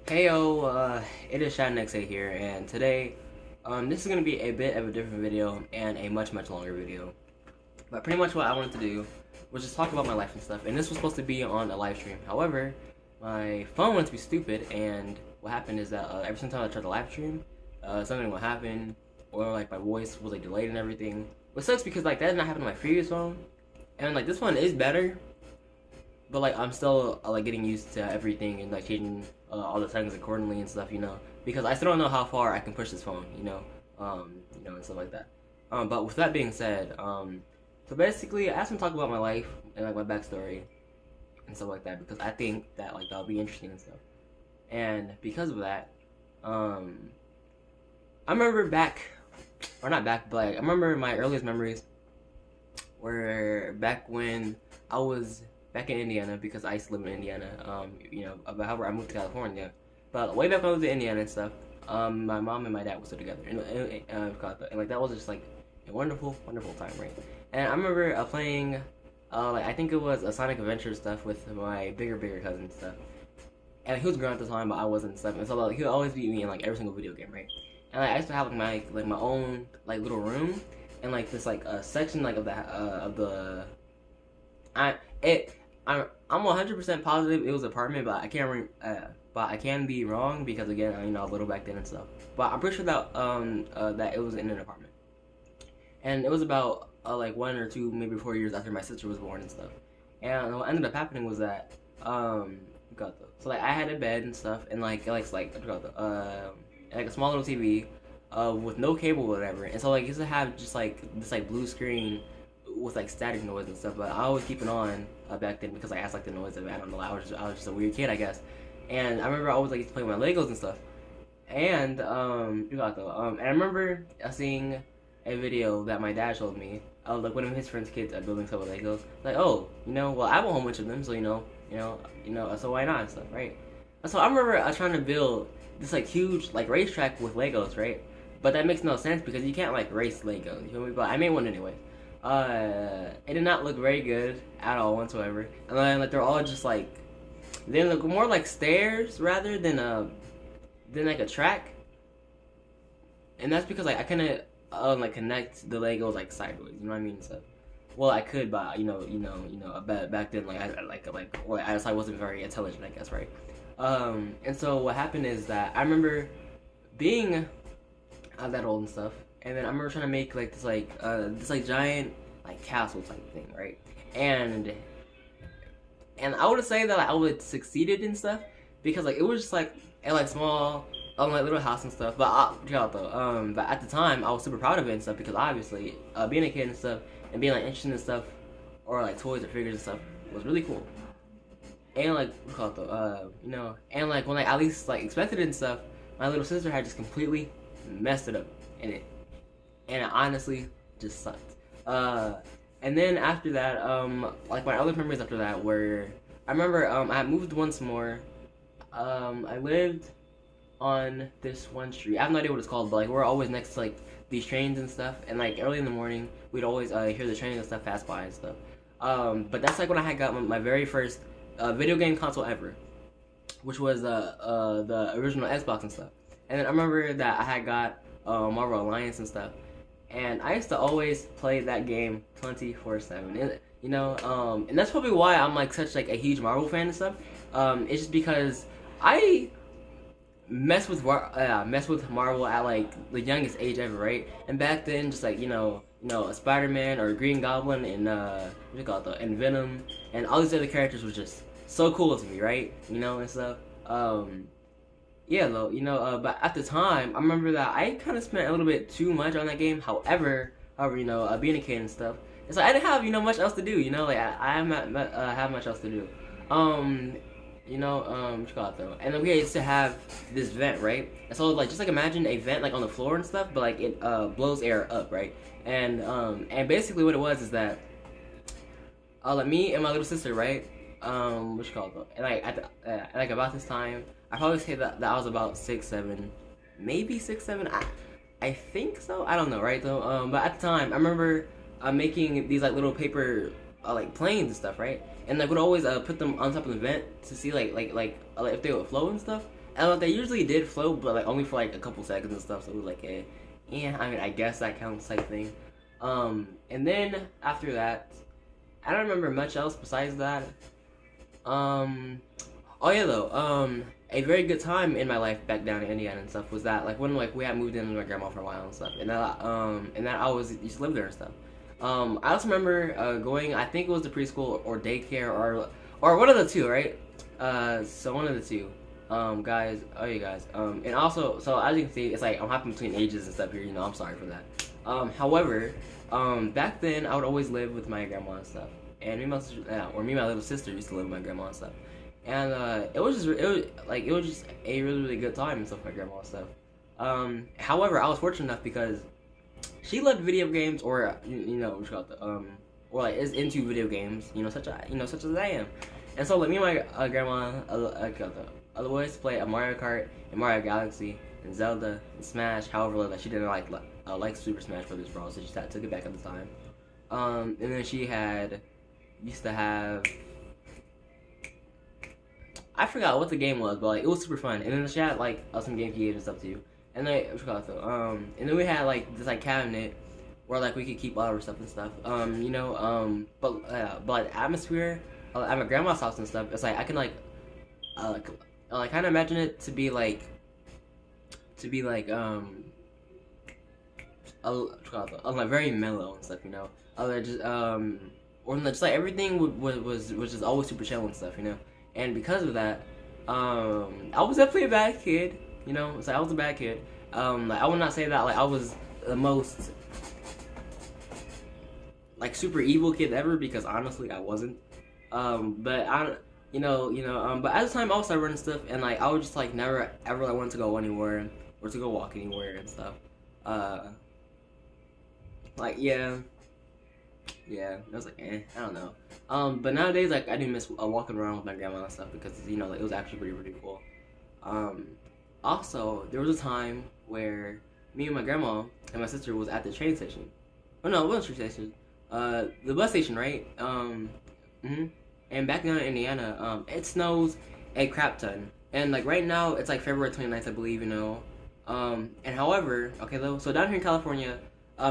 Heyo, it is ShadNexA here, and today, this is going to be a bit of a different video and a much longer video. But pretty much what I wanted to do was just talk about my life and stuff, and this was supposed to be on a live stream. However, my phone wanted to be stupid, and what happened is that every single time I tried to live stream, something would happen, or like my voice was like delayed and everything. Which sucks because like that did not happen on my previous phone, and like this one is better, but like I'm still like getting used to everything and like changing all the settings accordingly and stuff, because I still don't know how far I can push this phone, and stuff like that. But with that being said, so basically I asked him to talk about my life and like my backstory and stuff like that because I think that like that'll be interesting and stuff. And because of that, I remember but like I remember my earliest memories were back when I was back in Indiana because I used to live in Indiana. However, I moved to California. But way back when I was in Indiana and stuff, my mom and my dad were still together, and like that was just like a wonderful time, right? And I remember playing, like I think it was a Sonic Adventure stuff with my bigger cousin and stuff. And he was grown at the time, but I wasn't and stuff. And so like he would always beat me in like every single video game, right? And like I used to have like my own like little room and like this like section like I'm 100% positive it was an apartment, but I can't but I can be wrong because again, I was little back then and stuff. But I'm pretty sure that that it was in an apartment, and it was about like 1 or 2, maybe 4 years after my sister was born and stuff. And what ended up happening was that so like I had a bed and stuff, and like a small little TV with no cable or whatever, and so like it used to have just like this like blue screen with like static noise and stuff, but I always keep it on back then because I asked like the noise of it. I don't know, I was just a weird kid, I guess. And I remember I always like used to play with my Legos and stuff. And and I remember seeing a video that my dad showed me of like one of his friends' kids building stuff with Legos. Like, oh, well I have a whole bunch of them, so so why not and stuff, right? And so I remember trying to build this like huge like racetrack with Legos, right? But that makes no sense because you can't like race Legos, you feel me? But I made one anyway. It did not look very good at all whatsoever, and then like they're all just like they look more like stairs rather than like a track, and that's because like I couldn't like connect the Legos like sideways, you know what I mean? So, well, I could, but back then like I just wasn't very intelligent, I guess, right? And so what happened is that I remember being that old and stuff. And then I remember trying to make like this giant like castle type thing, right? And I would say that like, I would succeeded in stuff because like it was just like a like small like little house and stuff. But but at the time I was super proud of it and stuff because obviously being a kid and stuff and being like interested in stuff or like toys or figures and stuff was really cool. And like and like when I at least like expected it and stuff, my little sister had just completely messed it up in it. And it honestly just sucked. And then after that, like my other memories after that were, I remember I moved once more. I lived on this one street. I have no idea what it's called, but like we're always next to like these trains and stuff. And like early in the morning, we'd always hear the trains and stuff pass by and stuff. But that's like when I had got my very first video game console ever, which was the original Xbox and stuff. And then I remember that I had got Marvel Alliance and stuff. And I used to always play that game 24/7, and that's probably why I'm like such like a huge Marvel fan and stuff. It's just because I mess with Marvel at like the youngest age ever, right? And back then, just like a Spider-Man or Green Goblin and and Venom and all these other characters was just so cool to me, right? And stuff. Yeah, though, but at the time, I remember that I kind of spent a little bit too much on that game. However, being a kid and stuff, it's like I didn't have, much else to do, like I have much else to do. And then we used to have this vent, right? And so, like, just like imagine a vent like on the floor and stuff, but like it blows air up, right? And basically what it was is that, like me and my little sister, right? And like like about this time. I probably say that I was about 6'7", maybe 6'7". I think so. I don't know, right though. But at the time, I remember making these like little paper like planes and stuff, right? And like would always put them on top of the vent to see like if they would flow and stuff. and like, they usually did float, but like only for like a couple seconds and stuff. So it was like, yeah, I mean, I guess that counts type thing. And then after that, I don't remember much else besides that. Um, oh yeah, though. A very good time in my life back down in Indiana and stuff was that like when like we had moved in with my grandma for a while and stuff, and that I was used to live there and stuff. I also remember going. I think it was the preschool or daycare or one of the two, right? So one of the two. Guys, oh you guys. And also, so as you can see, it's like I'm hopping between ages and stuff here. You know, I'm sorry for that. However, back then I would always live with my grandma and stuff, and me and my sister, or me and my little sister used to live with my grandma and stuff. And it was just a really good time and stuff with my grandma and stuff. However, I was fortunate enough because she loved video games, or you know, what you call it, or like is into video games, such as I am. And so like me and my grandma, always play a Mario Kart and Mario Galaxy and Zelda and Smash. However, like she didn't like Super Smash Brothers Brawl, so she took it back at the time. And then she used to have. I forgot what the game was, but like it was super fun. And then she had like some GameCube games and stuff too. And then I forgot though. And then we had like this like cabinet where like we could keep all our stuff and stuff. But like atmosphere at my grandma's house and stuff. It's like I can like kind of imagine it to be like like very mellow and stuff. Or just like everything was just always super chill and stuff. And because of that, I was definitely a bad kid. It's like I was a bad kid. Like I would not say that like I was the most like super evil kid ever, because honestly I wasn't. But but at the time I was stubborn and stuff, and like I would just like never ever like want to go anywhere or to go walk anywhere and stuff. Like yeah, I was like, I don't know. But nowadays, like, I do miss walking around with my grandma and stuff because, like, it was actually pretty cool. Also, there was a time where me and my grandma and my sister was at the train station. Oh, no, it wasn't train station. The bus station, right? And back down in Indiana, it snows a crap ton. And, like, right now, it's, like, February 29th, I believe, And however, okay, though, so down here in California,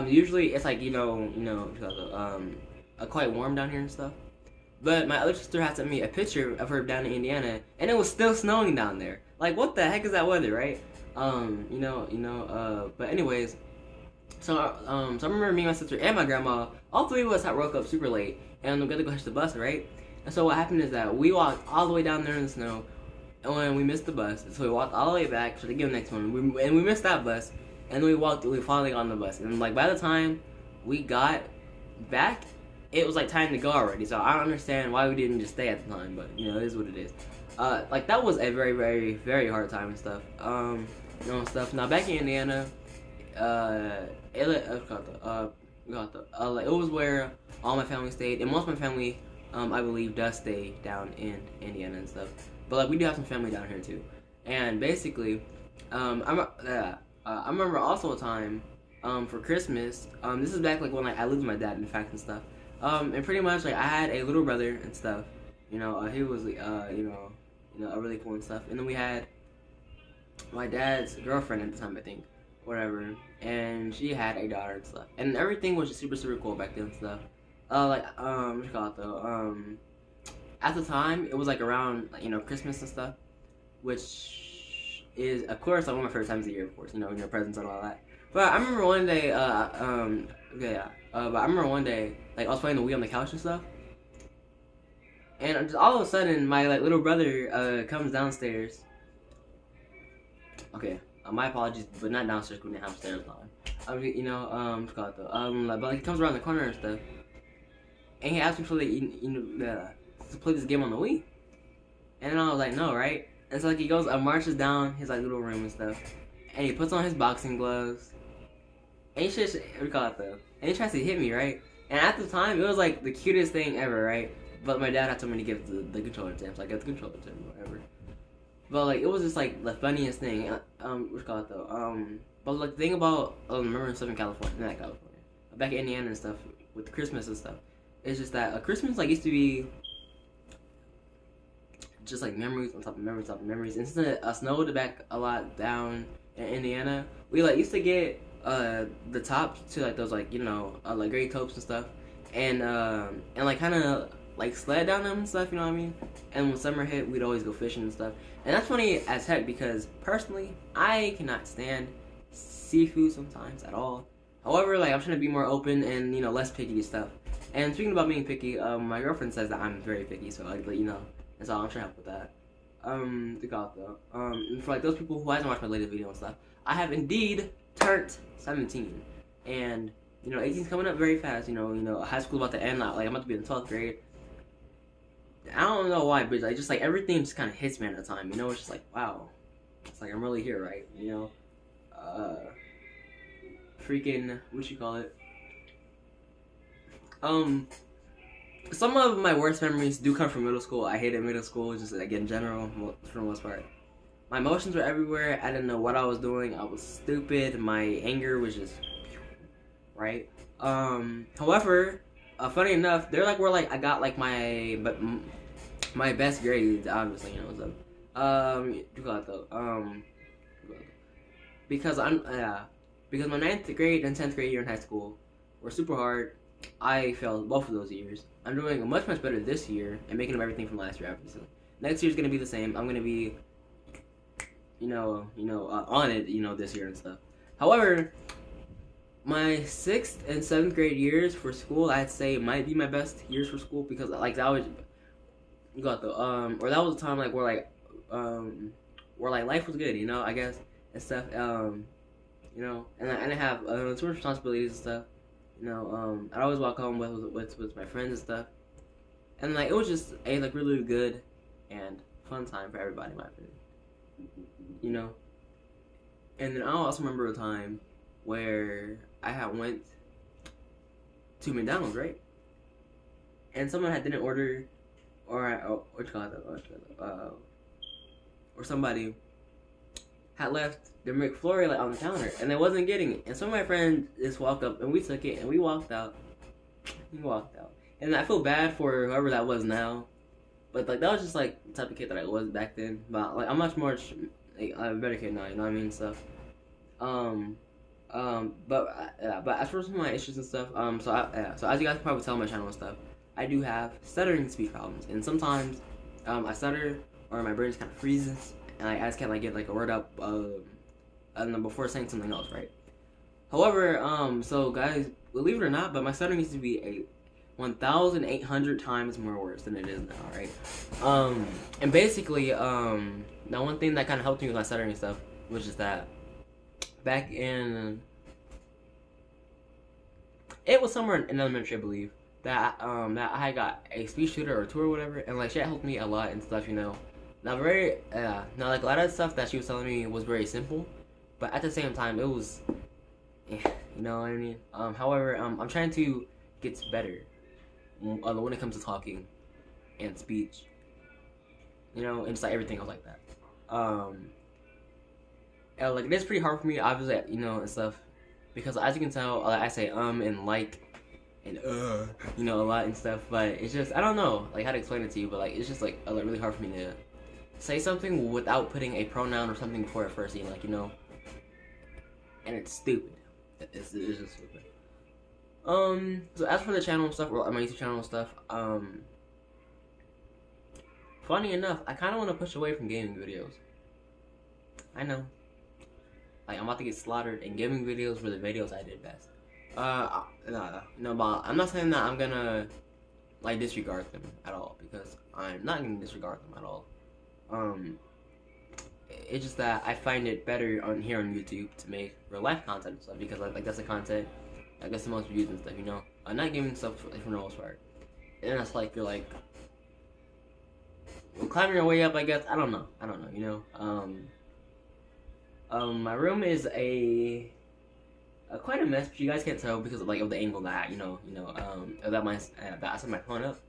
usually it's like, quite warm down here and stuff. But my other sister had sent me a picture of her down in Indiana, and it was still snowing down there. Like, what the heck is that weather, right? But anyways, so I remember me, my sister, and my grandma, all three of us had woke up super late, and we got to go catch the bus, right? And so what happened is that we walked all the way down there in the snow, and when we missed the bus, so we walked all the way back to get the next one, and we missed that bus. And then we finally got on the bus. And like by the time we got back, it was like time to go already. So I don't understand why we didn't just stay at the time, but it is what it is. Like that was a very, very, very hard time and stuff. Stuff. Now back in Indiana, it was where all my family stayed, and most of my family, I believe, does stay down in Indiana and stuff. But like we do have some family down here too. And basically, I remember also a time for Christmas. This is back like when like I lived with my dad, in fact, and stuff. And pretty much like I had a little brother and stuff. He was a really cool and stuff. And then we had my dad's girlfriend at the time, I think, whatever. And she had a daughter and stuff. And everything was just super cool back then and stuff. What you call it though? At the time it was like around Christmas and stuff, which is of course like one of my favorite times of the year, of course, your presents and all that. But I remember one day, but I remember one day, like I was playing the Wii on the couch and stuff, and just all of a sudden my like little brother comes downstairs. Okay, my apologies, but not downstairs, but downstairs. But like he comes around the corner and stuff, and he asked me to play this game on the Wii, and then I was like, no, right? And so like he goes, marches down his like little room and stuff, and he puts on his boxing gloves, and he and he tries to hit me, right? And at the time, it was like the cutest thing ever, right? But my dad had told me to give the controller to him, so I got the controller to him, whatever. But like it was just like the funniest thing. But like the thing about remembering stuff in California, not California, back in Indiana and stuff with Christmas and stuff, it's just that Christmas like used to be just like memories on top of memories on top of memories. And since it snowed back a lot down in Indiana, we like used to get the tops to like those like like great copes and stuff, and like kind of like sled down them and stuff. You know what I mean? And when summer hit, we'd always go fishing and stuff. And that's funny as heck because personally, I cannot stand seafood sometimes at all. However, like I'm trying to be more open and less picky and stuff. And speaking about being picky, my girlfriend says that I'm very picky, so like and so I'm trying to help with that. To God though. And for like those people who hasn't watched my latest video and stuff, I have indeed turned 17, and 18's coming up very fast. High school about to end. Like I'm about to be in 12th grade. I don't know why, but like just like everything just kind of hits me at a time. It's just like wow, it's like I'm really here, right? Freaking what you call it? Some of my worst memories do come from middle school. I hated middle school, just like in general, for the most part. My emotions were everywhere. I didn't know what I was doing. I was stupid. My anger was just right. However, funny enough, they're like where like I got like my best grades, obviously, you got though. Because because my 9th grade and 10th grade year in high school were super hard. I failed both of those years. I'm doing much better this year and making up everything from last year, obviously. Next year's gonna be the same. I'm gonna be, on it, this year and stuff. However, my 6th and 7th grade years for school, I'd say might be my best years for school because like that was, or that was a time like where life was good, I guess and stuff. And I didn't have too much responsibilities and stuff. I'd always walk home with my friends and stuff, and like it was just a like really good and fun time for everybody, in my opinion. And then I also remember a time where I had went to McDonald's, right? And someone didn't order, or somebody had left the McFlurry like on the counter, and they wasn't getting it. And some of my friends just walked up, and we took it, and we walked out. And I feel bad for whoever that was now, but like that was just like the type of kid that I was back then. But like I'm much more like I'm a better kid now, you know what I mean? Stuff. But as for some of my issues and stuff, so as you guys can probably tell on my channel and stuff, I do have stuttering speech problems, and sometimes I stutter or my brain just kind of freezes, and I just can't like get like a word up before saying something else, right? However, so guys, believe it or not, but my stuttering needs to be a 1,800 times more worse than it is now, right? And basically, now one thing that kind of helped me with my stuttering and stuff was just that back in, it was somewhere in elementary, I believe, that that I got a speech tutor or tutor or whatever, and like she helped me a lot and stuff, Now like a lot of stuff that she was telling me was very simple, but at the same time it was, you know what I mean? However, I'm trying to get better when it comes to talking and speech, and just like everything else like that. And like it's pretty hard for me, obviously, and stuff, because as you can tell, I say and like and a lot and stuff, but it's just I don't know like how to explain it to you, but like it's just like really hard for me to say something without putting a pronoun or something before it first, and it's stupid. It's just stupid. So as for the channel and stuff, or my YouTube channel and stuff, funny enough, I kind of want to push away from gaming videos. I know. Like, I'm about to get slaughtered, and gaming videos were the videos I did best. No, but I'm not saying that I'm gonna, like, disregard them at all, because I'm not gonna disregard them at all. It's just that I find it better here on YouTube to make real life content and stuff, because like that's the content I guess the most views and stuff, I'm not gaming stuff for the most part. And that's like you're like climbing your way up, I guess. I don't know, my room is a quite a mess, but you guys can't tell because of like of the angle that that I set my phone up,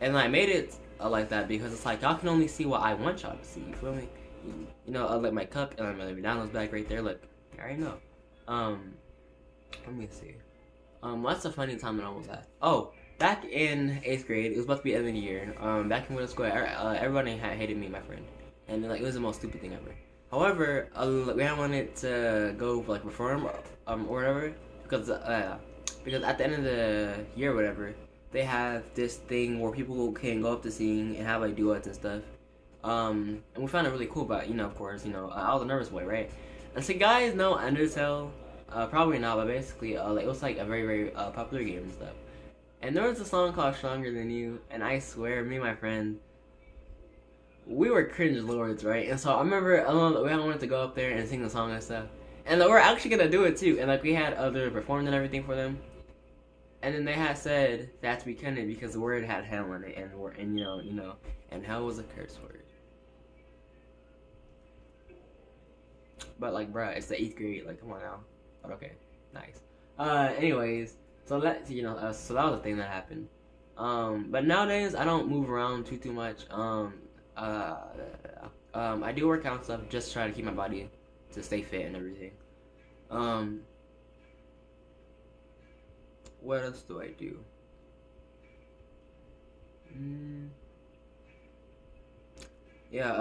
and I made it like that because it's like y'all can only see what I want y'all to see. You feel me? Like my cup and my McDonald's bag right there. Look, I already know. Let me see. What's the funny time that I was at? Oh, back in 8th grade, it was about to be the end of the year. Back in middle school, everybody hated me and my friend, and like it was the most stupid thing ever. However, we had wanted to go like perform, or whatever, because at the end of the year, or whatever, they have this thing where people can go up to sing and have like duets and stuff. And we found it really cool, but of course, I was a nervous boy, right? And so guys know Undertale, probably not, but basically, like it was like a very very popular game and stuff. And there was a song called "Stronger Than You," and I swear, me and my friend, we were cringe lords, right? And so I remember we wanted to go up there and sing the song and stuff, and we're actually gonna do it too. And like we had other performed and everything for them, and then they had said that we couldn't because the word had hell in it, and hell was a curse word. But like, bruh, it's the 8th grade. Like, come on now. But okay, nice. Anyways, so so that was the thing that happened. But nowadays I don't move around too much. I do work out and stuff, just try to keep my body to stay fit and everything. What else do I do? Yeah,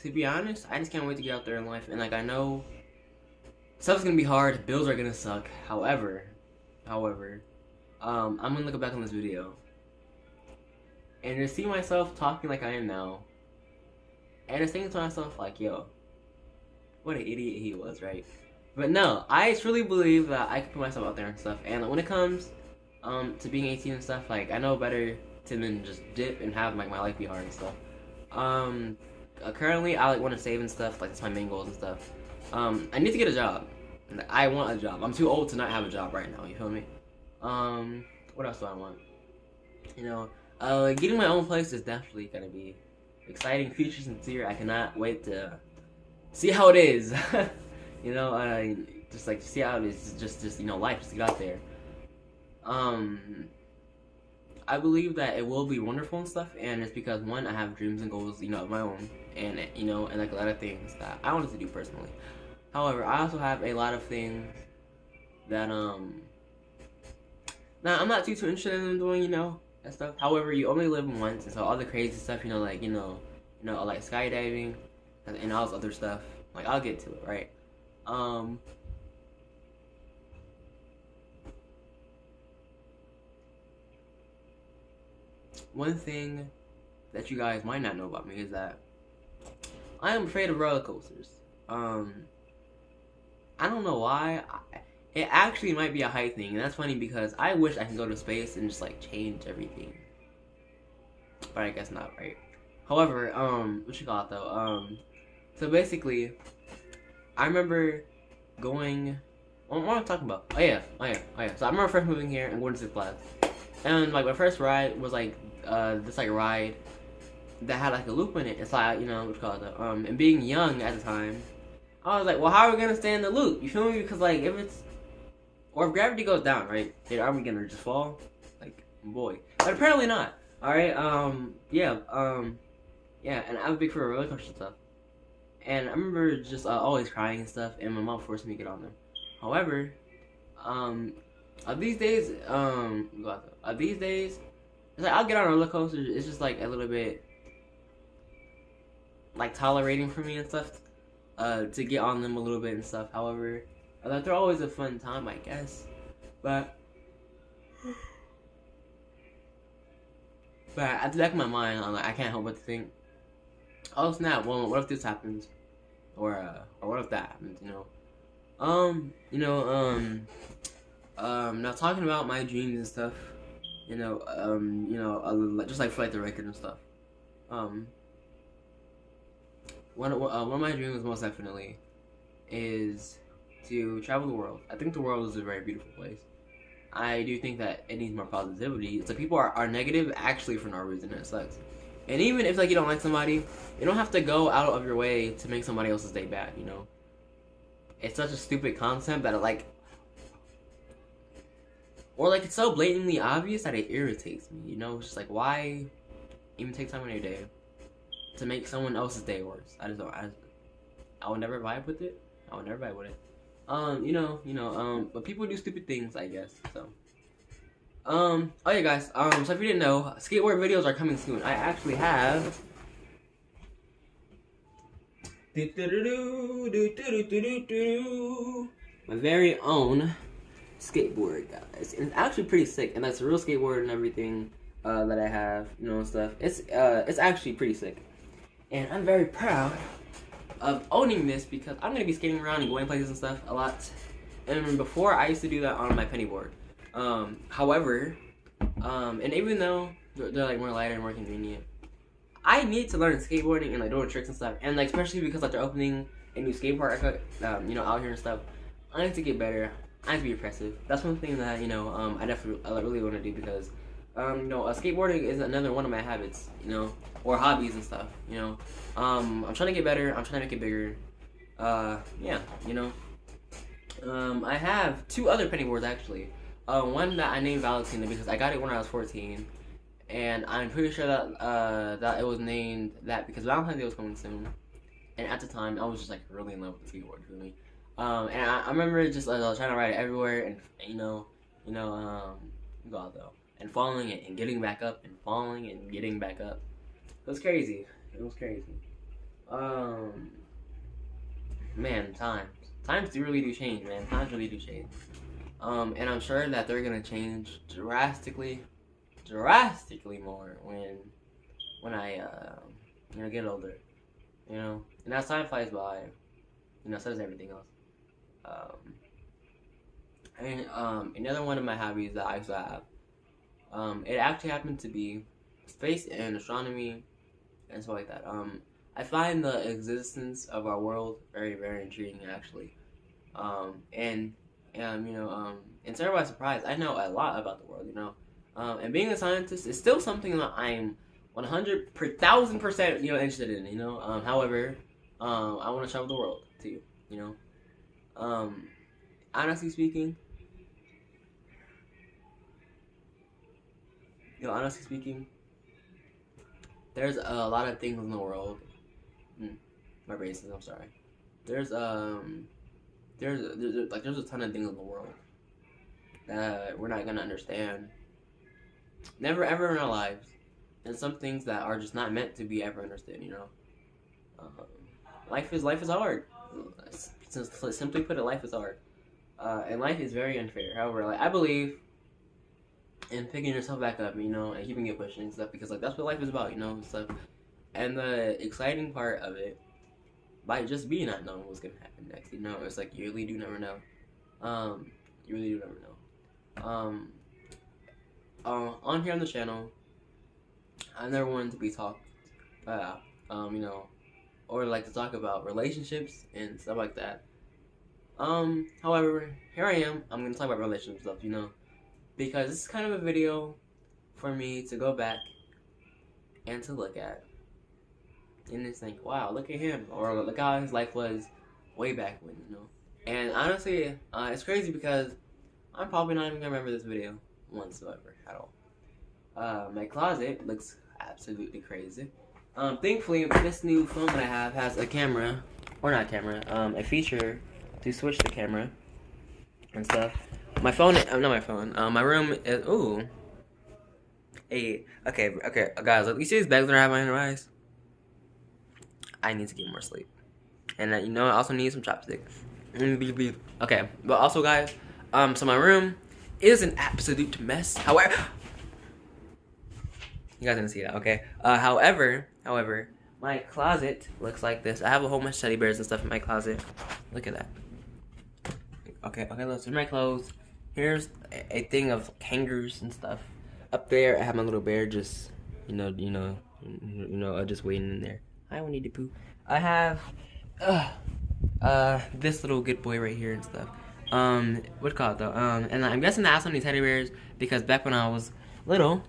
to be honest, I just can't wait to get out there in life, and like I know stuff's gonna be hard, bills are gonna suck. However, I'm gonna look back on this video and to see myself talking like I am now, and to think to myself like, yo, what an idiot he was, right? But no, I truly believe that I can put myself out there and stuff, and when it comes to being 18 and stuff, like I know better to than just dip and have like my life be hard and stuff. Currently I like want to save and stuff, like that's my main goals and stuff. I need to get a job. I want a job. I'm too old to not have a job right now, you feel me? What else do I want? Getting my own place is definitely gonna be exciting, future sincere. I cannot wait to see how it is. Just like see how it is, just life, just to get out there. I believe that it will be wonderful and stuff, and it's because one, I have dreams and goals, of my own, and like a lot of things that I wanted to do personally. However, I also have a lot of things that now I'm not too interested in doing, that stuff. However, you only live once, and so all the crazy stuff, like like skydiving and all this other stuff, like I'll get to it, right? One thing that you guys might not know about me is that I am afraid of roller coasters. I don't know why. It actually might be a height thing, and that's funny because I wish I could go to space and just like change everything, but I guess not, right? However, what you call it though? So basically, I remember going. What am I talking about? Oh yeah. So I remember first moving here and going to Six Flags, and like my first ride was like this like ride that had like a loop in it. It's like what you call it though? And being young at the time, I was like, well, how are we gonna stay in the loop? You feel me? Because like if gravity goes down, right? Then are we gonna just fall? Like, boy. But apparently not. Alright, yeah, and I was big for roller coaster stuff. And I remember just always crying and stuff, and my mom forced me to get on them. However, these days, it's like I'll get on roller coasters, it's just like a little bit like tolerating for me and stuff, to get on them a little bit and stuff. However, they're always a fun time, I guess. But at the back of my mind, I can't help but to think, oh snap! Well, what if this happens, or what if that happens? Now talking about my dreams and stuff, just like Flight the Record and stuff. One of my dreams most definitely is to travel the world. I think the world is a very beautiful place. I do think that it needs more positivity. So people are negative actually for no reason, and it sucks. And even if like you don't like somebody, you don't have to go out of your way to make somebody else's day bad, It's such a stupid concept that it's so blatantly obvious that it irritates me, It's just like, why even take time on your day to make someone else's day worse? I would never vibe with it. But people do stupid things, I guess, so. Oh yeah, guys. So if you didn't know, skateboard videos are coming soon. I actually have my very own skateboard, guys. And it's actually pretty sick, and that's a real skateboard and everything that I have, you know, and stuff. It's actually pretty sick, and I'm very proud of owning this because I'm gonna be skating around and going places and stuff a lot. And before, I used to do that on my penny board. However, and even though they're like more lighter and more convenient, I need to learn skateboarding and like doing tricks and stuff. And like especially because like they're opening a new skate park, you know, out here and stuff. I need to get better. I need to be impressive. That's one thing that, you know, I really want to do because, you know, skateboarding is another one of my habits, you know, or hobbies and stuff, you know. I'm trying to get better. I'm trying to make it bigger. Yeah, you know. I have two other penny boards actually. One that I named Valentina because I got it when I was 14, and I'm pretty sure that that it was named that because Valentine's Day was coming soon, and at the time I was just like really in love with the skateboard for me. And I remember just I was trying to ride it everywhere, and go out though, and falling and getting back up, and falling and getting back up. It was crazy. It was crazy. Man, times do really do change, man. Times really do change. And I'm sure that they're gonna change drastically more when I you know, get older, you know. And as time flies by, you know, so does everything else. Another one of my hobbies that I used to have, it actually happened to be space and astronomy and stuff like that. I find the existence of our world very, very intriguing, actually. You know, and so by surprise, I know a lot about the world, you know. And being a scientist is still something that I'm 100,000%, you know, interested in, you know. However, I want to travel the world too, you know. Honestly speaking, there's a lot of things in the world. My brain says I'm sorry. There's a ton of things in the world that we're not gonna understand. Never ever in our lives, and some things that are just not meant to be ever understood. You know, life is hard. Simply put it, life is hard, and life is very unfair. However, like I believe in picking yourself back up, you know, and keeping it pushing and stuff because like that's what life is about, you know, and stuff. And the exciting part of it, by just being not knowing what's gonna happen next, you know, it's like you really do never know. You really do never know. On here on the channel, I never wanted to be talked about, you know, or like to talk about relationships and stuff like that. However, here I am. I'm gonna talk about relationship stuff, you know, because this is kind of a video for me to go back and to look at and just think, wow, look at him, or look how his life was way back when, you know. And honestly, it's crazy because I'm probably not even gonna remember this video whatsoever at all. My closet looks absolutely crazy. Thankfully, this new phone that I have has a camera, or not camera, a feature to switch the camera and stuff. My phone, not my phone. My room is okay, guys. Look, you see these bags that I have behind my eyes? I need to get more sleep, and you know, I also need some chopsticks. Okay, but also, guys, so my room is an absolute mess. However, you guys didn't see that, okay? However, my closet looks like this. I have a whole bunch of teddy bears and stuff in my closet. Look at that. Okay, let's do my clothes. Here's a thing of kangaroos and stuff. Up there, I have my little bear just, just waiting in there. I don't need to poo. I have, this little good boy right here and stuff. What's it called though? And I'm guessing that I have so many teddy bears because back when I was little,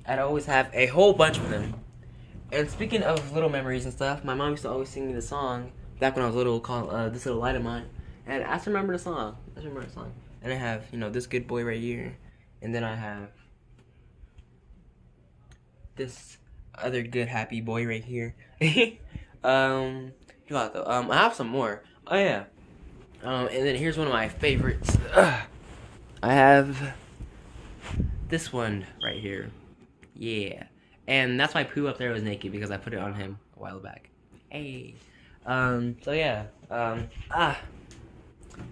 I'd always have a whole bunch of them. And speaking of little memories and stuff, my mom used to always sing me the song back when I was little called This Little Light of Mine. And I still remember the song. And I have, this good boy right here. And then I have this other good happy boy right here. I have some more. Oh yeah. And then here's one of my favorites. I have this one right here. Yeah. And that's why Pooh up there was naked, because I put it on him a while back. Hey. So yeah.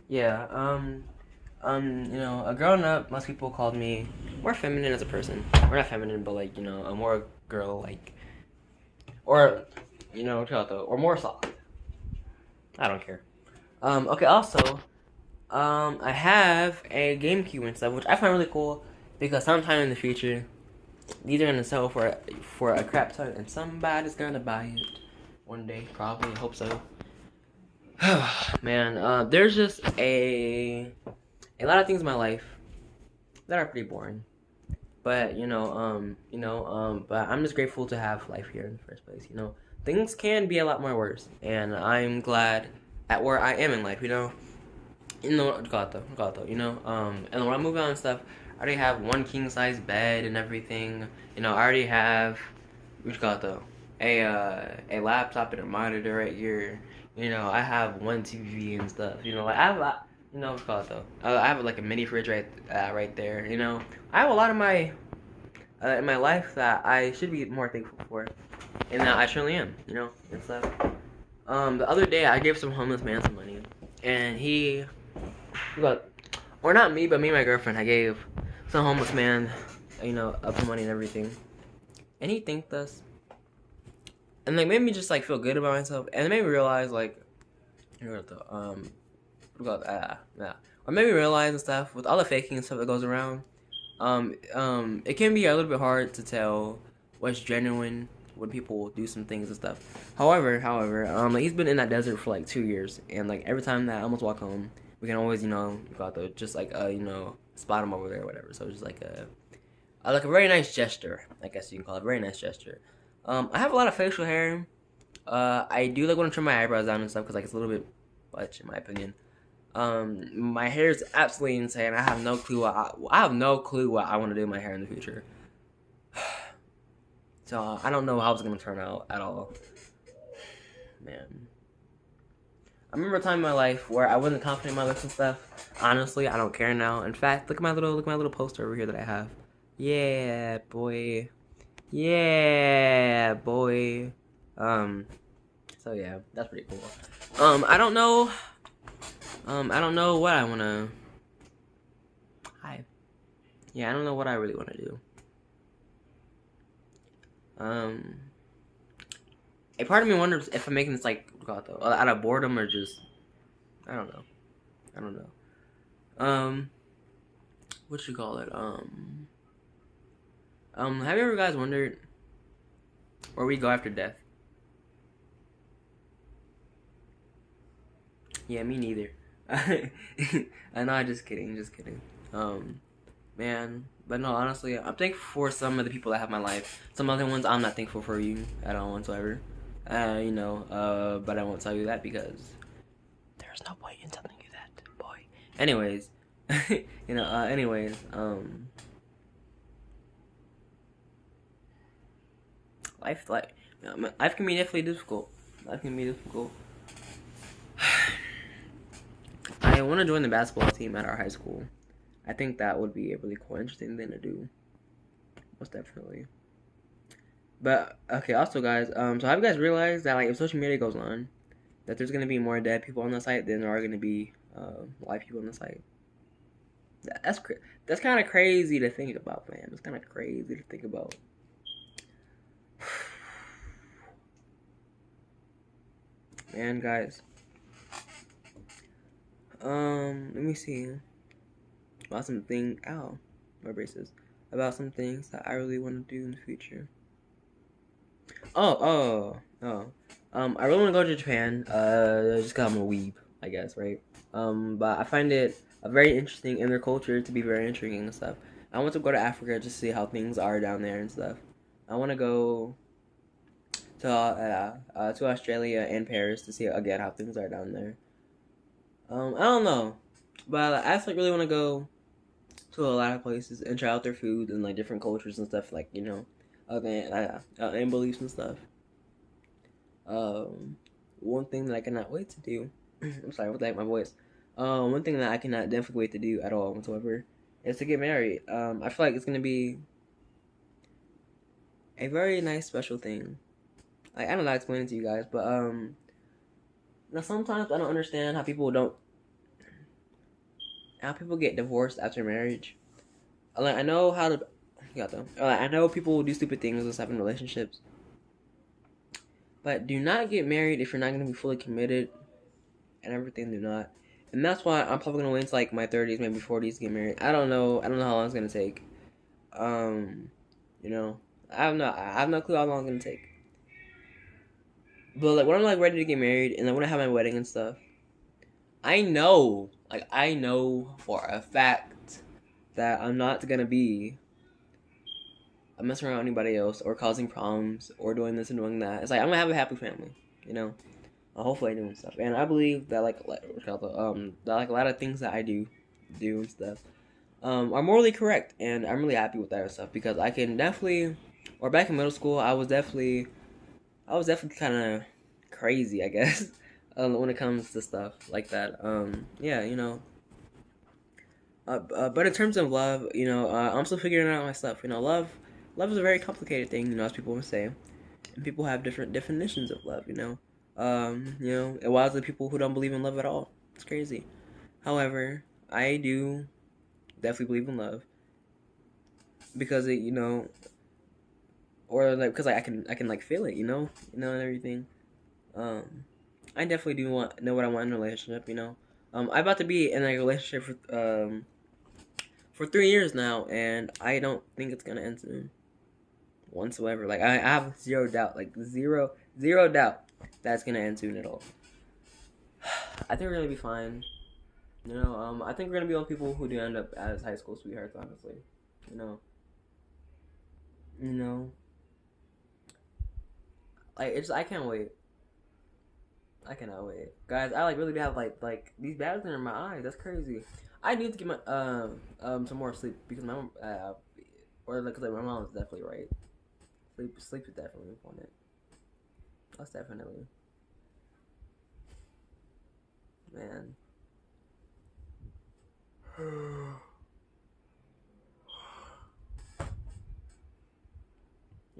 Yeah, growing up, most people called me more feminine as a person. Or not feminine, but like, a more girl, like, or, or more soft. I don't care. Okay, also, I have a GameCube and stuff, which I find really cool, because sometime in the future, these are gonna sell for a crap ton, and somebody's gonna buy it one day, probably. Hope so. Man, there's just a lot of things in my life that are pretty boring, but but I'm just grateful to have life here in the first place. Things can be a lot more worse, and I'm glad at where I am in life. Gato, and when I move on and stuff, I already have one king size bed and everything. I already have, gato, a laptop and a monitor right here. I have one TV and stuff. Like I have, gato. I have like a mini fridge right there. I have a lot of my in my life that I should be more thankful for, and that I truly am. And stuff. The other day I gave some homeless man some money, and he got, or not me, but me and my girlfriend. I gave some homeless man, up some money and everything, and he thanked us, and like made me just like feel good about myself, and it made me realize like, yeah, or made me realize and stuff with all the faking and stuff that goes around. It can be a little bit hard to tell what's genuine when people do some things and stuff. However, like he's been in that desert for like 2 years, and like every time that I almost walk home, we can always, just like spot him over there or whatever. So it's just like a very nice gesture, I guess you can call it, a very nice gesture. I have a lot of facial hair. I do like want to trim my eyebrows down and stuff because like it's a little bit much in my opinion. My hair is absolutely insane. I have no clue what I want to do with my hair in the future. So I don't know how it's gonna turn out at all. Man, I remember a time in my life where I wasn't confident in my looks and stuff. Honestly, I don't care now. In fact, look at my little poster over here that I have. Yeah, boy. Yeah, boy. So yeah, that's pretty cool. I don't know what I wanna. Hi. Yeah, I don't know what I really wanna do. A part of me wonders if I'm making this like out of boredom or just I don't know. What you call it? Have you ever guys wondered where we go after death? Yeah, me neither. I know, I'm just kidding. Man, but no, honestly, I'm thankful for some of the people that have my life. Some other ones, I'm not thankful for you at all whatsoever. But I won't tell you that because there's no point in telling you that, boy. Anyways, life can be definitely difficult. I want to join the basketball team at our high school. I think that would be a really cool, interesting thing to do. Most definitely. But okay, also guys, so have you guys realized that like if social media goes on, that there's gonna be more dead people on the site than there are gonna be live people on the site? That's kind of crazy to think about, man. It's kind of crazy to think about. Man, guys. Let me see. About some things. Ow, my braces. About some things that I really want to do in the future. I really want to go to Japan. Just cause I'm a weeb, I guess, right? But I find it very interesting in their culture to be very intriguing and stuff. I want to go to Africa just to see how things are down there and stuff. I want to go to Australia and Paris to see again how things are down there. I don't know, but I actually really want to go to a lot of places and try out their food and like different cultures and stuff, like and beliefs and stuff. One thing that I cannot wait to do. I'm sorry, what the heck, my voice. One thing that I cannot definitely wait to do at all whatsoever is to get married. I feel like it's gonna be a very nice special thing. Like, I don't know how to explain it to you guys, but now sometimes I don't understand how people get divorced after marriage. Like, I know how to, got them. Like, I know people do stupid things and stuff in relationships, but do not get married if you're not gonna be fully committed and everything. Do not, and that's why I'm probably gonna wait until like my 30s, maybe 40s to get married. I don't know. I don't know how long it's gonna take. Um, you know, I have no clue how long it's gonna take. But like when I'm like ready to get married and then when I have my wedding and stuff, I know for a fact that I'm not gonna be messing around with anybody else or causing problems or doing this and doing that. It's like I'm gonna have a happy family, you know. Hopefully, doing stuff, and I believe that that like a lot of things that I do and stuff, are morally correct, and I'm really happy with that and stuff because I can definitely, or back in middle school, I was definitely kind of crazy, I guess, when it comes to stuff like that. Yeah, you know. But in terms of love, you know, I'm still figuring out my stuff. You know, love is a very complicated thing, you know, as people would say, and people have different definitions of love. You know, and while the people who don't believe in love at all, it's crazy. However, I do definitely believe in love because it, you know, or like because like, I can like feel it, and everything. Um, I definitely do know what I want in a relationship. I'm about to be in a relationship for 3 years now, and I don't think it's gonna end soon whatsoever. Like I have zero doubt, like zero doubt that it's gonna end soon at all. I think we're gonna be fine. I think we're gonna be all people who do end up as high school sweethearts. Honestly, you know, you know, like it's I can't wait. I cannot wait, guys. I like really do have like these bags under my eyes. That's crazy. I need to get my some more sleep because my mom or like 'cause, like my mom is definitely right. Sleep is definitely important. That's definitely, man. you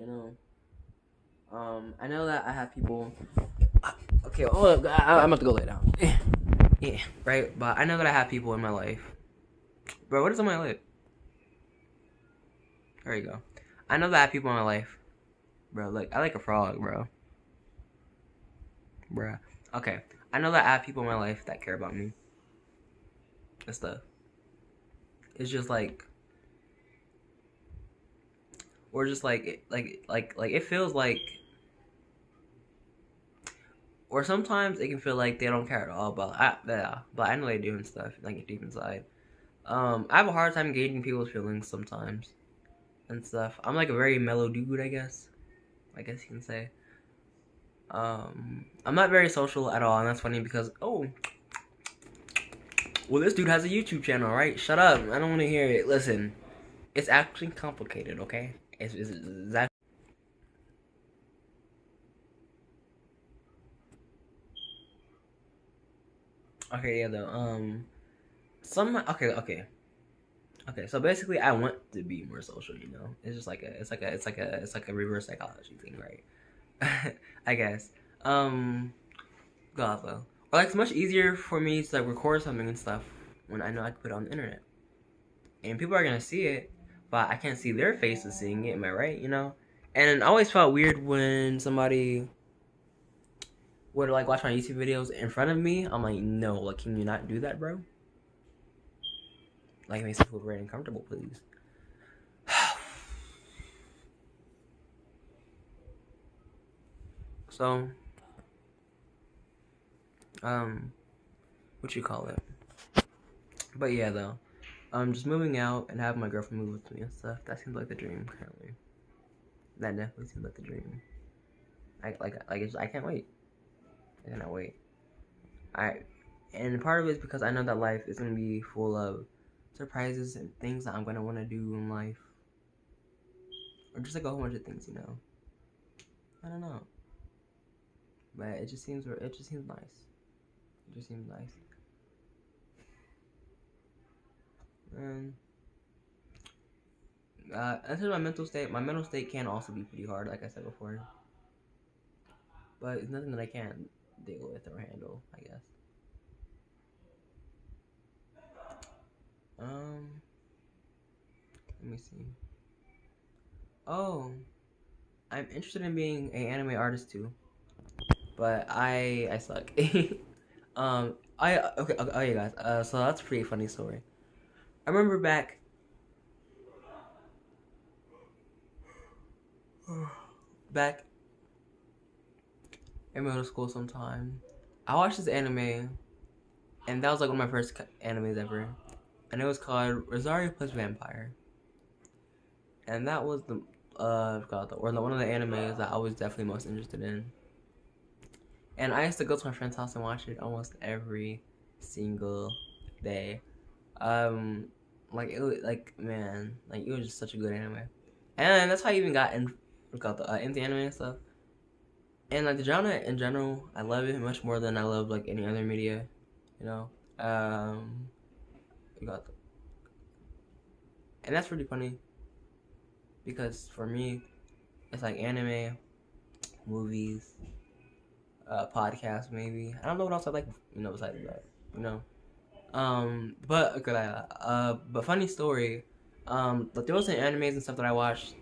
know, I know that I have people. Okay, hold up. I'm about to go lay down. Yeah, right. But I know that I have people in my life. Bro, what is on my lip? There you go. I know that I have people in my life. Bro, look, I like a frog, bro. Bruh. Okay. I know that I have people in my life that care about me and stuff. It's just like, or just like it feels like, or sometimes it can feel like they don't care at all. But I know they do and stuff. Like deep inside. I have a hard time gauging people's feelings sometimes and stuff. I'm like a very mellow dude, I guess. I guess you can say. I'm not very social at all, and that's funny because well, this dude has a YouTube channel, right? Shut up! I don't want to hear it. Listen, it's actually complicated, okay? It's actually okay. Yeah, though. Okay. So basically, I want to be more social. It's just it's like a reverse psychology thing, right? I guess. God though. Or like it's much easier for me to like record something and stuff when I know I can put it on the internet, and people are gonna see it, but I can't see their faces seeing it. Am I right? And I always felt weird when somebody would like watch my YouTube videos in front of me. I'm like, no, like, can you not do that, bro? Like, it makes me feel very uncomfortable, please. So, what you call it? But yeah, though, just moving out and having my girlfriend move with me and stuff. That seems like the dream currently. That definitely seems like the dream. I can't wait. I cannot wait. And part of it is because I know that life is gonna be full of surprises and things that I'm gonna want to do in life, or just like a whole bunch of things. I don't know, but it just seems nice. It just seems nice, man. As for my mental state can also be pretty hard, like I said before. But it's nothing that I can't deal with or handle, I guess. Um, Let me see. Oh, I'm interested in being an anime artist too, but I suck. I okay, okay, guys. So that's a pretty funny story. I remember back in middle school sometime, I watched this anime, and that was like one of my first animes ever, and it was called Rosario Plus Vampire, and that was the one of the animes that I was definitely most interested in. And I used to go to my friend's house and watch it almost every single day. Like it was like man, like it was just such a good anime, and that's how I even got into anime and stuff. And like the genre in general, I love it much more than I love like any other media, you know. We got the, and that's pretty funny because for me, it's like anime, movies, podcasts maybe. I don't know what else I like, besides that, you know. But okay, but funny story. But there was some animes and stuff that I watched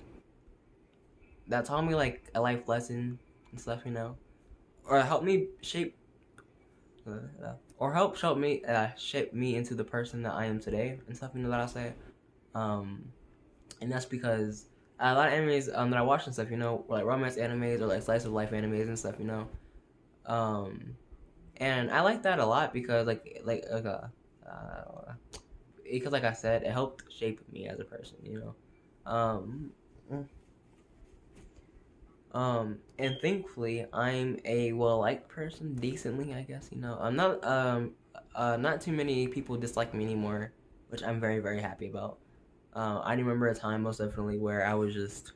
that taught me like a life lesson and stuff, or helped me help shape me into the person that I am today and stuff, that I say. And that's because a lot of animes that I watch and stuff, were like romance animes or like slice of life animes and stuff, and I like that a lot because because like I said, it helped shape me as a person, Um, and thankfully, I'm a well-liked person, decently, I guess. I'm not too many people dislike me anymore, which I'm very, very happy about. I remember a time, most definitely, where I was just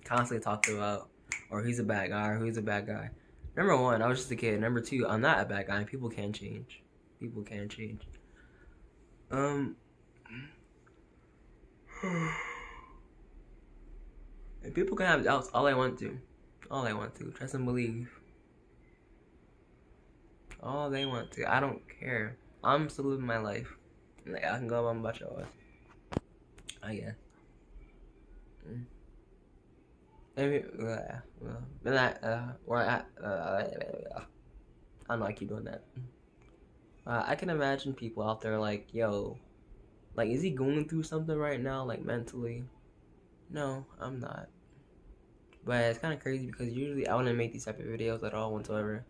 constantly talked about, or he's a bad guy, or who's a bad guy. Number one, I was just a kid. Number two, I'm not a bad guy. People can change. People can change. Um, and people can have doubts all they want to. All they want to. Trust and believe. All they want to. I don't care. I'm still living my life. Like, I can go on about yours. I guess. Maybe, but I don't know, I keep doing that. I can imagine people out there like, yo, like, is he going through something right now, like, mentally? No, I'm not. But it's kind of crazy because usually I wouldn't make these type of videos at all whatsoever.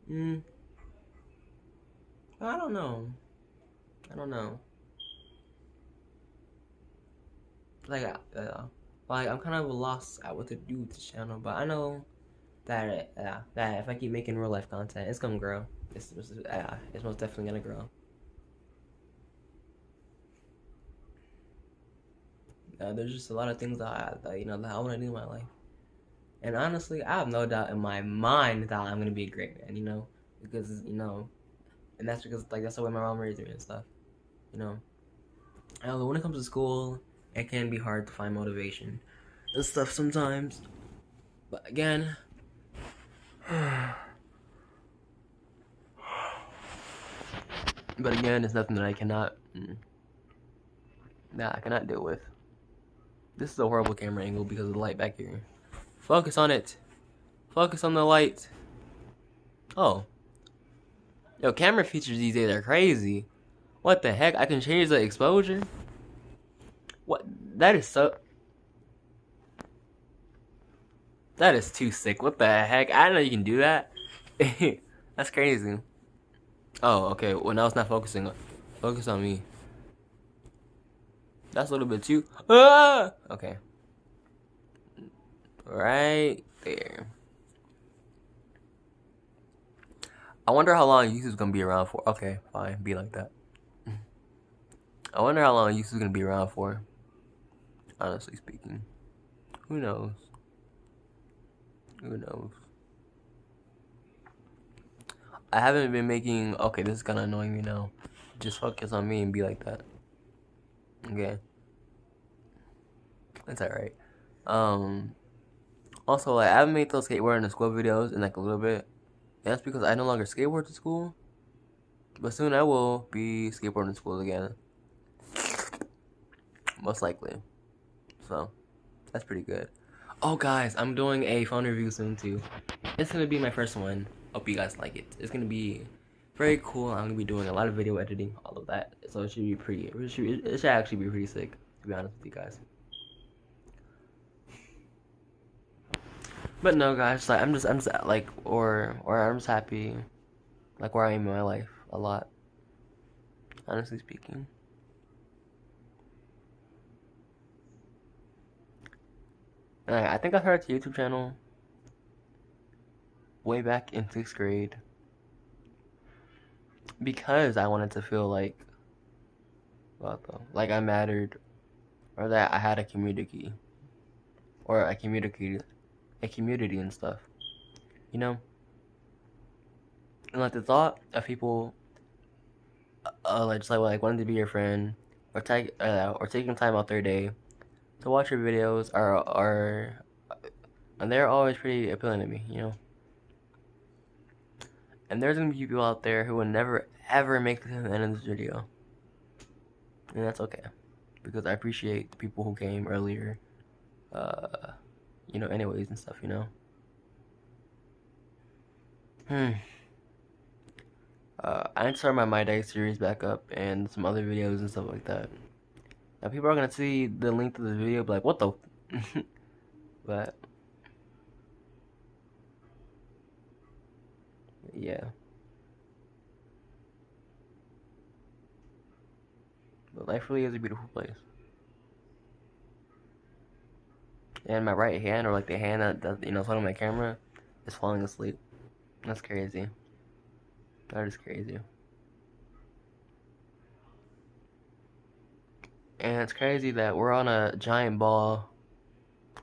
I don't know. I don't know. Like, I'm kind of lost at what to do with this channel, but I know that if I keep making real life content, it's gonna grow. It's most definitely gonna grow. There's just a lot of things that I want to do in my life, and honestly, I have no doubt in my mind that I'm gonna be a great man. Because and that's because like that's the way my mom raised me and stuff. And when it comes to school, it can be hard to find motivation and stuff sometimes. But again, it's nothing that I cannot deal with. This is a horrible camera angle because of the light back here. Focus on it. Focus on the light. Oh. Yo, camera features these days are crazy. What the heck? I can change the exposure? What? That is too sick. What the heck? I didn't know you can do that. That's crazy. Oh, okay. Well, now it's not focusing. Focus on me. That's a little bit too. Ah! Okay. Right there. I wonder how long YouTube's gonna be around for. Okay, fine. Be like that. I wonder how long YouTube's gonna be around for. Honestly speaking. Who knows? Who knows? I haven't been making... Okay, this is kind of annoying me now. Just focus on me and be like that. Okay. It's alright. Um, Also, like, I haven't made those skateboarding in school videos in like a little bit. And that's because I no longer skateboard to school. But soon I will be skateboarding in school again. Most likely. So, that's pretty good. Oh, guys, I'm doing a phone review soon too. It's gonna be my first one. Hope you guys like it. It's gonna be very cool. I'm gonna be doing a lot of video editing, all of that. So it should be pretty. It should actually be pretty sick, to be honest with you guys. But no, guys, like I'm just like, or I'm just happy, like where I am in my life a lot. Honestly speaking, and I think I started a YouTube channel way back in 6th grade because I wanted to feel like, what though, like I mattered, or that I had a community, or a community and stuff, you know, and like the thought of people, like just like wanting to be your friend, or taking time out their day to watch your videos are and they're always pretty appealing to me, you know. And there's gonna be people out there who will never ever make it to the end of this video, and that's okay, because I appreciate the people who came earlier, uh, anyways and stuff, you know. Hmm. I need to start my My Day series back up and some other videos and stuff like that. Now people are gonna see the length of the video, be like, what the? But yeah. But life really is a beautiful place. And my right hand, or like the hand that's holding my camera, is falling asleep. That's crazy. That is crazy. And it's crazy that we're on a giant ball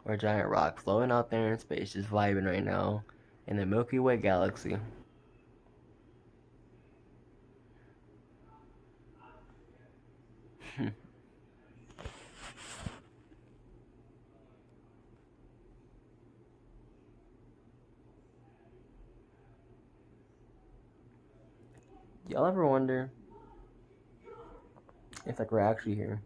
or a giant rock floating out there in space, just vibing right now in the Milky Way galaxy. Y'all ever wonder if like we're actually here?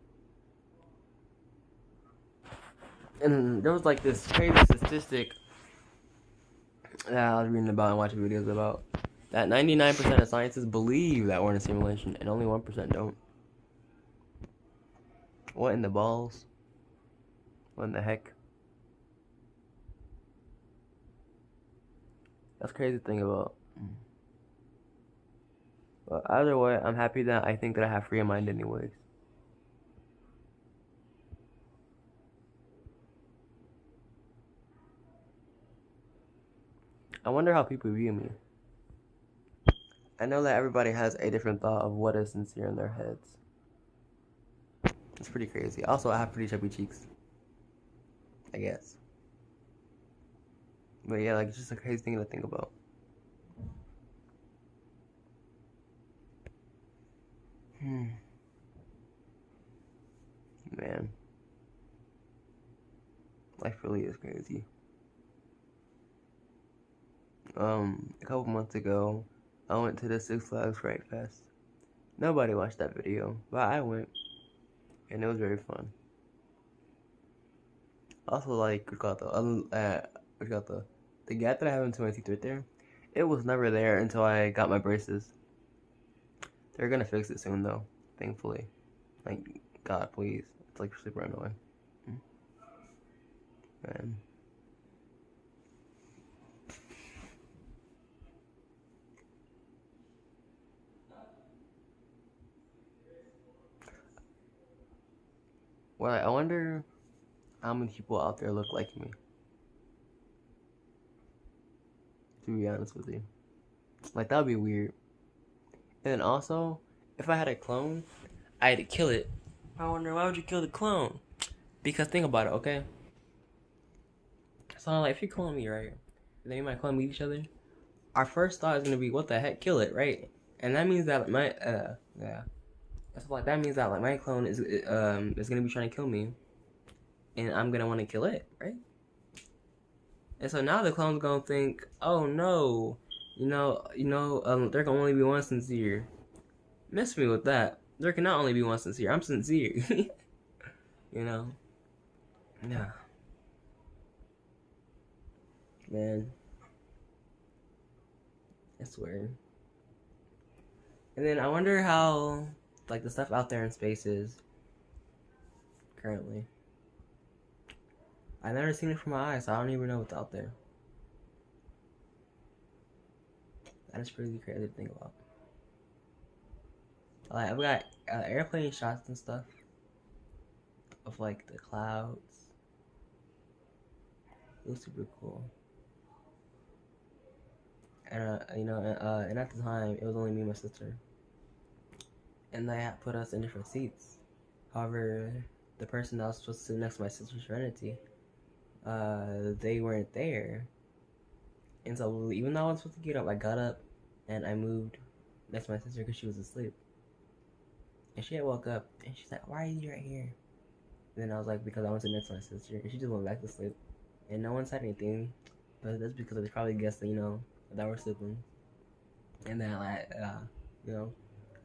And there was like this crazy statistic that I was reading about and watching videos about, that 99% of scientists believe that we're in a simulation and only 1% don't. What in the balls? What in the heck? That's crazy to think about. But either way, I'm happy that I think that I have free of mind anyways. I wonder how people view me. I know that everybody has a different thought of what is sincere in their heads. It's pretty crazy. Also, I have pretty chubby cheeks, I guess. But yeah, like, it's just a crazy thing to think about. Man, life really is crazy. A couple months ago, I went to the Six Flags Fright Fest. Nobody watched that video, but I went, and it was very fun. Also, like, the gap that I have into my teeth right there, it was never there until I got my braces. They're gonna fix it soon, though, thankfully. Like, God, please. It's like super annoying. Man. Well, I wonder how many people out there look like me. To be honest with you, like, that would be weird. And then also, if I had a clone, I'd kill it. I wonder, why would you kill the clone? Because think about it, okay? So like, if you clone me, right, and then you might clone meet each other, our first thought is gonna be, what the heck, kill it, right? And that means that my yeah, that's like, that means that like my clone is gonna be trying to kill me. and I'm gonna want to kill it, right? And so now the clone's gonna think, oh no, there can only be one sincere. Miss me with that. There can not only be one sincere. I'm sincere. you know? Yeah. Man. It's weird. And then I wonder how, like, the stuff out there in space is currently. I've never seen it from my eyes, so I don't even know what's out there. That is pretty crazy to think about. Like, I've got airplane shots and stuff of, like, the clouds. It was super cool. And, and at the time, it was only me and my sister. And they had put us in different seats. However, the person that was supposed to sit next to my sister's Serenity, they weren't there. And so even though I was supposed to get up, I got up and I moved next to my sister because she was asleep. And she had woke up and she's like, "Why are you right here?" And then I was like, "Because I want to sit next to my sister." And she just went back to sleep. And no one said anything, but that's because they probably guessed that, that we're sleeping. And that,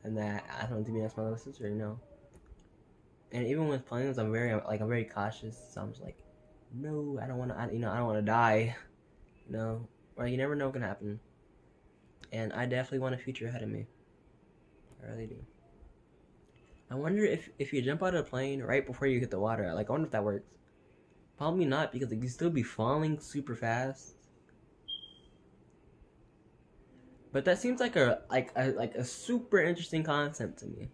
and that I don't want to be next to my little sister. And even with planes, I'm very cautious. So I'm just like, no, I don't want to, I don't want to die. Or you never know what can happen. And I definitely want a future ahead of me. I really do. I wonder if you jump out of a plane right before you hit the water, I wonder if that works. Probably not, because you still be falling super fast. But that seems like a super interesting concept to me.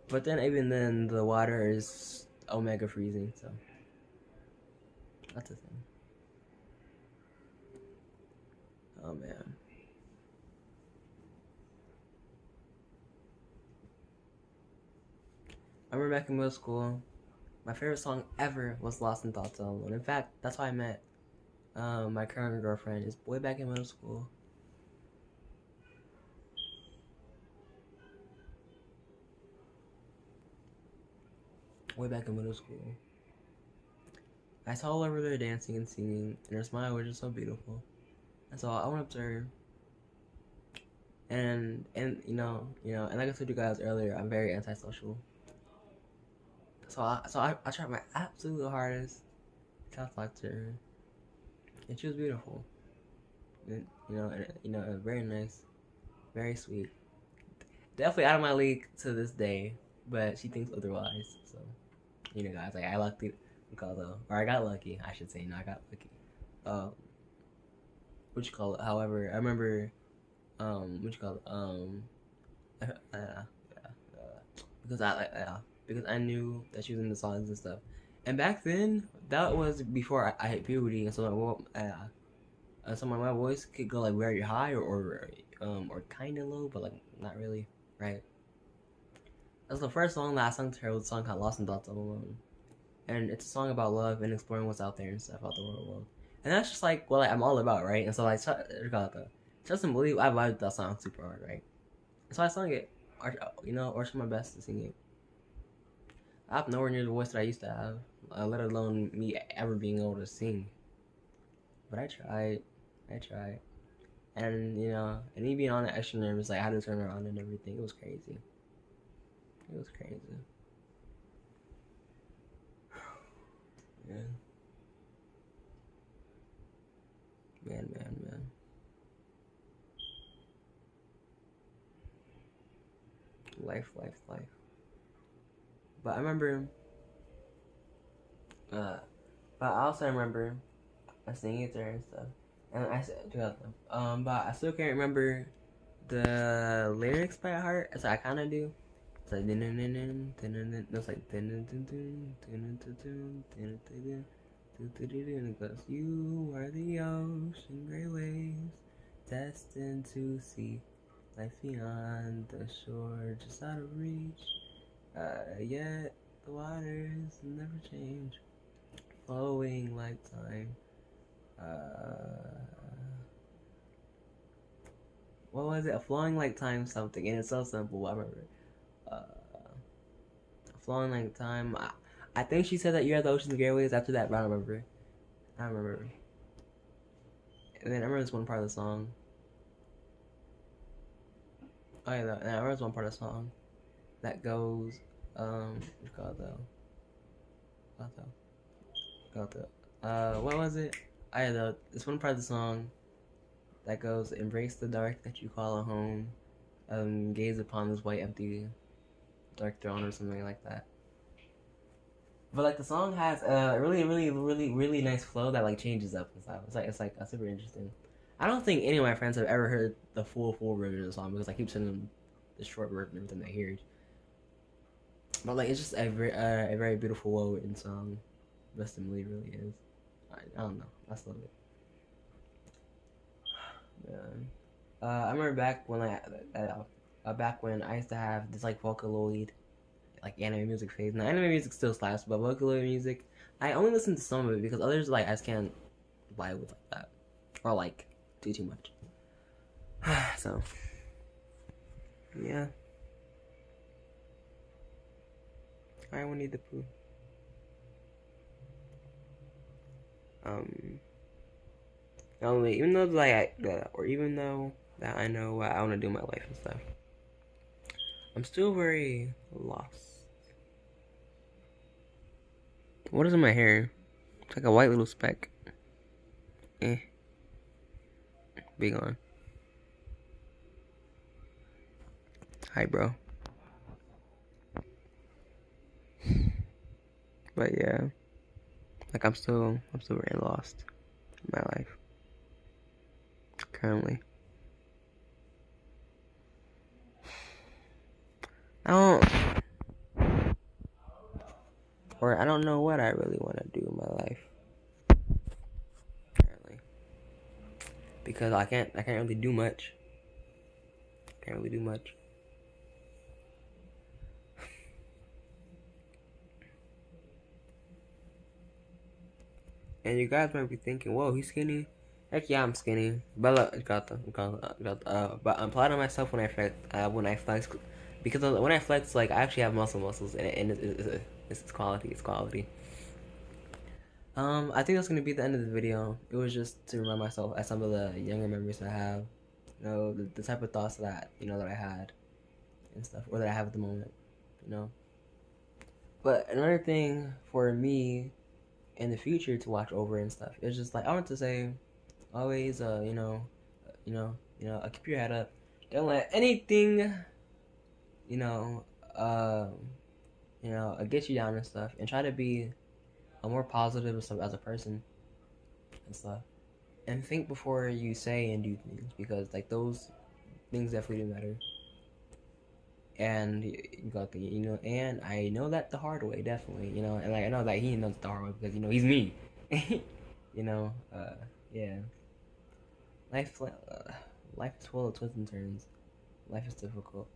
But then even then, the water is omega freezing, so that's a thing. Oh man. I remember back in middle school, my favorite song ever was Lost in Thoughts Alone. In fact, that's how I met my current girlfriend, is way back in middle school. Way back in middle school. I saw her over there dancing and singing, and her smile was just so beautiful. And so I went up to her, and and like I told you guys earlier, I'm very antisocial. So I tried my absolute hardest to talk to her, and she was beautiful. And, very nice, very sweet. Definitely out of my league to this day, but she thinks otherwise. So, guys, I lucked it, or I got lucky, I should say. No, I got lucky. What you call it? However, I remember, because I knew that she was into songs and stuff. And back then, that was before I hit puberty, and so my voice could go very high or kind of low, but not really, right? That's the first song that I sung to her, was a song called "Lost in Thoughts Alone," and it's a song about love and exploring what's out there and stuff out the world. And that's just what I'm all about, right? And so trust and believe, I vibed that song super hard, right? And so I sung it, or tried my best to sing it. I have nowhere near the voice that I used to have, let alone me ever being able to sing. But I tried, and and me being on the extra nervous, I had to turn around and everything. It was crazy. Yeah. Man. Life. But I remember, but I also remember singing it to her and stuff. And I said, but I still can't remember the lyrics by heart, so I kind of do. It's like, it's like, and it goes, "You are the ocean, gray waves, destined to see life beyond the shore, just out of reach. Yet the waters never change, flowing like time." What was it? Flowing like time something, and it's so simple. I remember. Flowing like time. I think she said that you had the ocean's gateways after that, but I don't remember. I don't remember. And then I remember this one part of the song. Oh yeah, and I remember this one part of the song that goes, what's called though? What was it? I know this one part of the song that goes, "Embrace the dark that you call a home, gaze upon this white empty dark throne," or something like that. But like the song has a really nice flow that like changes up and stuff. It's like super interesting. I don't think any of my friends have ever heard the full version of the song because I keep sending them the short version every time they hear it. But like it's just a very beautiful, well written song. Best in Lee really is. I don't know. I still love it. Man. I remember back when I used to have this like Vocaloid like anime music phase. Now anime music still slaps, but Vocaloid music, I only listen to some of it because others like I just can't vibe with like that or like do too much. So yeah, I will need the poo. Even though even though that I know what I want to do in my life and stuff, I'm still very lost. What is in my hair? It's like a white little speck. Be gone. Hi, bro. But yeah, like I'm still very lost in my life currently. I don't know what I really want to do in my life currently because I can't really do much. Can't really do much. And you guys might be thinking, "Whoa, he's skinny." Heck yeah, I'm skinny. But but I'm proud of myself when I flex, because when I flex, like I actually have muscles, and it's quality. It's quality. I think that's gonna be the end of the video. It was just to remind myself at some of the younger memories I have, the type of thoughts that that I had and stuff, or that I have at the moment, But another thing for me in the future to watch over and stuff is just like I want to say, always, keep your head up. Don't let anything, you know, get you down and stuff, and try to be a more positive and stuff as a person and stuff. And think before you say and do things because like those things definitely do matter. And and I know that the hard way, definitely, and like I know that he knows the hard way because he's me. Yeah. Life, life is full of twists and turns. Life is difficult.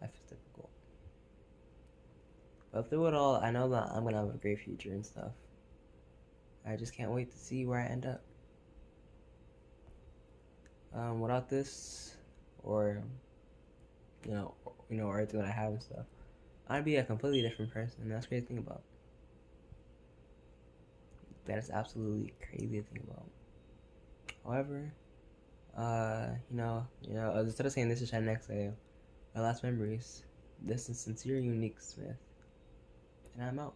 Life is difficult. But through it all, I know that I'm gonna have a great future and stuff. I just can't wait to see where I end up. Without this, or everything that I have and stuff, I'd be a completely different person. And that's crazy to think about. That is absolutely crazy to think about. However, instead of saying this is next day, my last memories. This is Sincere Unique Smith, and I'm out.